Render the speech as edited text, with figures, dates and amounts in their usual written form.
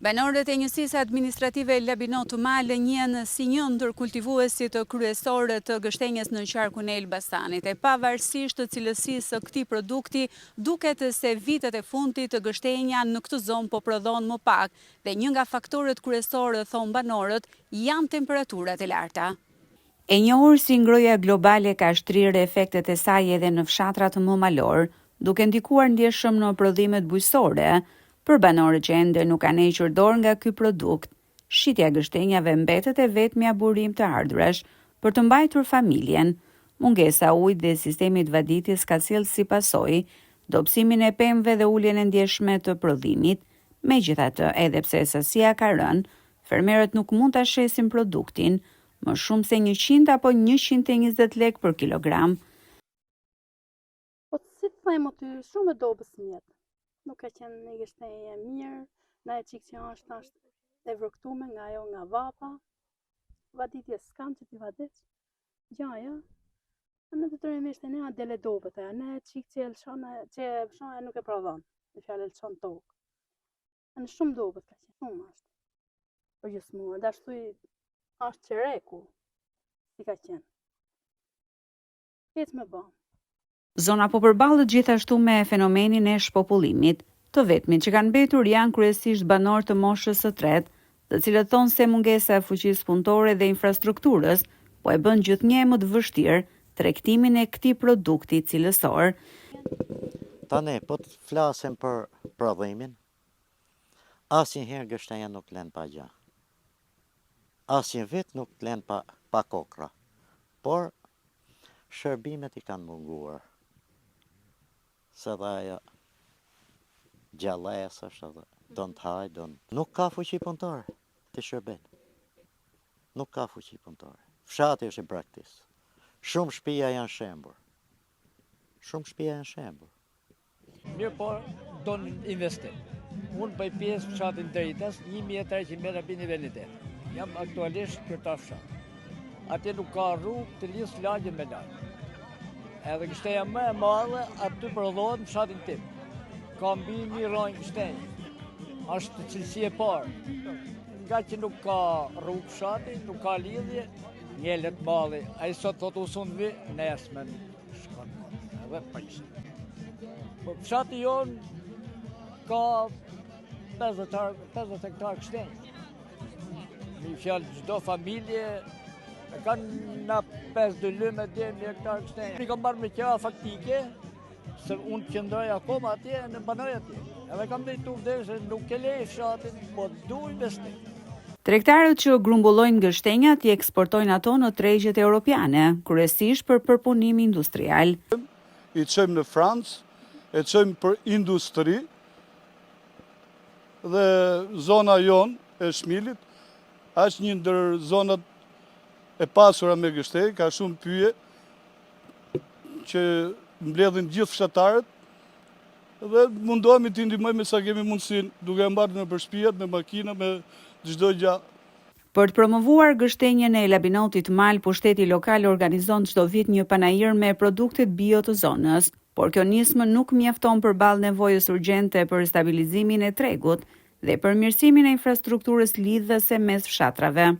Banorët e njësisë administrative Labinot Mal njihen si një ndër kultivuesit kryesorë të gështenjes në qarkun e Elbasanit. E pavarësisht të cilësisë së këtij produkti, duket se vitet e fundit gështenja në këtë zonë po prodhon më pak dhe një nga faktorët kryesorë, thon banorët, janë temperaturat e larta. E njohur si ngroja globale ka shtrirë efektet e saj edhe në fshatrat më malor, duke ndikuar ndjeshëm në prodhimet bujqësore. Për banorët që ende nuk kanë hequr dorë nga ky produkt, shitja e gështenjave mbetet e vetmja burim të ardhurash për të mbajtur familjen. Mungesa ujit dhe sistemit vaditjes ka sjellë si pasojë dobësimin e pemëve dhe uljen e ndjeshme të prodhimit. Megjithatë, edhe pse sasia ka rënë, fermerët nuk mund ta shesin produktin më shumë se 100 apo 120 lekë për kilogram. Po si të thajmë aty, shumë e dobës mjetë. Nuk ka qenë një gështenje mirë, na e qikë që është e vërktume nga ajo nga vapa, vaditje s'kanë që t'i vadit, gjaja, në të tërimisht e ne a dele dobet, ne e qikë që lëshone nuk e prodhon, në fjallë lëshon tokë. Në shumë dobet ka qenë, shumë ashtë, për gjësë muë, dhe ashtu i ashtë qereku, si ka qenë. Këtë me ba. Zona po përballet gjithashtu me fenomenin e shpopullimit. Të vetmit që kanë mbetur janë kryesisht banorë të moshës së tretë, të cilët thonë se mungesa e fuqisë punëtore dhe infrastrukturës po e bën gjithnjë më të vështirë tregtimin e këtij produkti cilësor. Tani, po të flasim për prodhimin, asnjëherë gështenja nuk lën pa gjë. Asnjë vit nuk lën pa kokra. Por shërbimet i kanë munguar. Se dhe ajo gjales është edhe don të haj, nuk ka fuqi punëtore të shërbet. Nuk ka fuqi punëtore. Fshati është i braktis. Shumë shtëpia janë shembur. Mirë, por do në investim. Unë bëj pjesë fshatin Dritas, 1300 metra mbi nivelin e. Jam aktualisht kryetar fshat. Atje nuk ka rrugë të lidhë lagjen me lagje. Edhe gështenja më e madhe aty prodhohet në fshatin tim. Ka mbi 1 ronjë gështenjë. Është cilësi e parë. Nga që nuk ka rrugë fshati, nuk ka lidhje, njelet malli. Ai sot thot usun vi, nesmen shkon. Edhe përgjithë. Po fshati jon ka 50 hektar gështenjë. Në fjalë çdo familje kanë na 5 lyme dhe 1 hektar gështenjë. I kam marrë me qera faktike, se unë qëndroj akoma atje, në banoj atje. Edhe kam drejtu dhe se nuk e lej fshatin, po du investim. Tregtarët që grumbullojnë gështenjat i eksportojnë ato në tregjet europiane, kryesisht për përpunim industrial. I çojmë në Francë, e çojmë për industri, dhe zona jonë e Shmilit është një ndër zonat e pasura me gështenjë, ka shumë pyje që mbledhin gjithë fshatarët dhe mundohemi të ndihmojmë sa kemi mundësinë, duke mbarë në përshpijat, me makina, me çdo gjë. Për të promovuar gështenjen e Labinotit Mal, pushteti lokal organizon çdo vit një panajir me produktet bio të zonës, por kjo nismë nuk mjafton përballë nevojës urgjente për stabilizimin e tregut dhe përmirësimin e infrastrukturës lidhëse mes fshatrave.